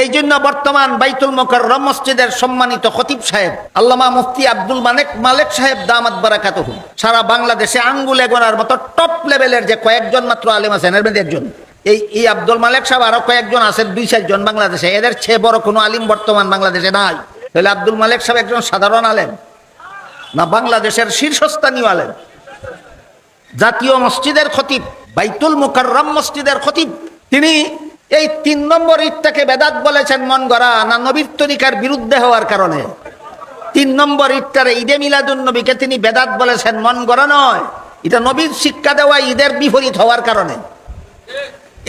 এই জন্য বর্তমান বাইতুল মুকাররম মসজিদের সম্মানিত খতিব সাহেব আল্লামা মুফতি আব্দুল মালেক সাহেব দামাত বারাকাতুহু সারা বাংলাদেশে আঙ্গুলে গোনার মতো টপ লেভেলের যে কয়েকজন মাত্র আলেম আছেন, এর মধ্যে একজন এই আব্দুল মালেক সাহেব, আরো কয়েকজন আছেন 2-4 জন বাংলাদেশে। এদের চেয়ে বড় কোনো আলিম বর্তমান বাংলাদেশে নাই। তাহলে আব্দুল মালেক সাহেব একজন সাধারণ আলেম না বাংলাদেশের শীর্ষস্থানীয় আলেম, জাতীয় মসজিদের খতিব, বাইতুল মুকাররম মসজিদের খতিব। তিনি এই 3 নম্বর ইটটাকে বেদাত বলেছেন মন গড়া না নবীর তরিকার বিরুদ্ধে হওয়ার কারণে। 3 নম্বর ইটটারে ঈদে মিলাদুন নবীকে তিনি বেদাত বলেছেন মন গড়া নয়, এটা নবীর শিক্ষা দেওয়া ঈদের বিপরীত হওয়ার কারণে।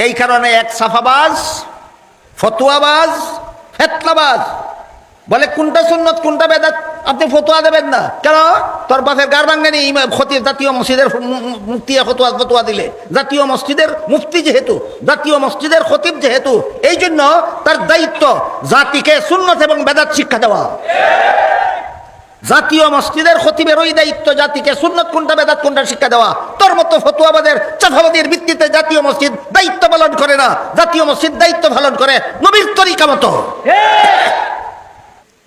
এই কারণে এক সাফাবাজ, ফতোয়াবাজ, ফেতনাবাজ বলে কোনটা সুন্নত কোনটা বেদাত আপনি ফতোয়া দেবেন না কেন? তোর বাপের গার ভাঙ্গেনি খতিব জাতীয় মসজিদের মুফতি ফতোয়া দিলে, জাতীয় মসজিদের মুফতি যেহেতু, জাতীয় মসজিদের খতিব যেহেতু, এই জন্য তার দায়িত্ব জাতিকে সুন্নত এবং বেদাত শিক্ষা দেওয়া। জাতীয় মসজিদের খতিবের ওই দায়িত্ব জাতিকে সুন্নত কোনটা বেদাত কোনটা শিক্ষা দেওয়া। তোর মতো ফতোয়াবাদের চাফাবাদের ভিত্তিতে জাতীয় মসজিদ দায়িত্ব পালন করে না, জাতীয় মসজিদ দায়িত্ব পালন করে নবীর তরিকা মতো।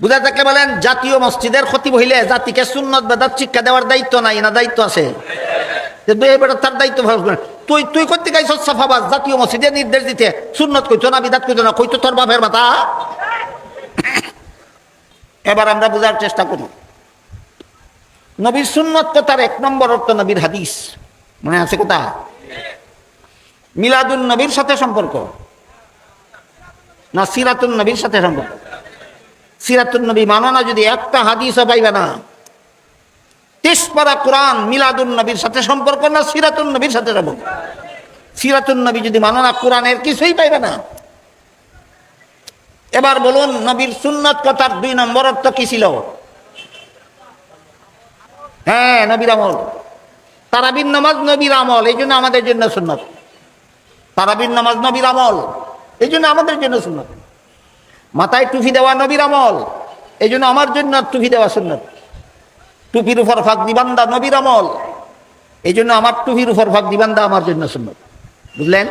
বুঝা থাকলে বলেন, জাতীয় মসজিদের খতিব হইলে জাতিকে সুন্নত বেদাত শিক্ষা দেওয়ার দায়িত্ব নাই না দায়িত্ব আছে? তার দায়িত্ব পালন করে। তুই করতে গাইছ সাফাবাজ জাতীয় মসজিদে নির্দেশ দিতে সুন্নত কইতো না বিদাত কইতো না, কইতো তোর বাপের মাথা। এবার আমরা বোঝার চেষ্টা করি নবীর সুন্নত কথার 1 নম্বর অর্থ নবীর হাদিস। মনে আছে কথা? মিলাদুন নবীর সাথে সম্পর্ক না সিরাতুন নবীর সাথে সম্পর্ক? সিরাতুন নবী মানো না যদি একটা হাদিসও পাইবে না। 30 পারা কোরআন মিলাদুন নবীর সাথে সম্পর্ক না সিরাতুন নবীর সাথে সম্পর্ক? সিরাতুন নবী যদি মানো না কোরআনের কিছুই পাইবে না। এবার বলুন নবীর সুন্নত কথার 2 নম্বর অর্থ কি ছিল? হ্যাঁ, নবীর আমল। তারাবির নামাজ নবীর আমল, এই জন্য আমাদের জন্য সুন্নত। তারাবির নামাজ নবীর আমল, এই জন্য আমাদের জন্য সুন্নত। মাথায় টুপি দেওয়া নবীর আমল, এই জন্য আমার জন্য টুপি দেওয়া সুন্নত। টুপির উপর ফাঁকদি বান্ধা নবীর আমল, এই জন্য আমার টুপির উপর ফাঁকদি বান্ধা আমার জন্য সুন্নত। বুঝলেন?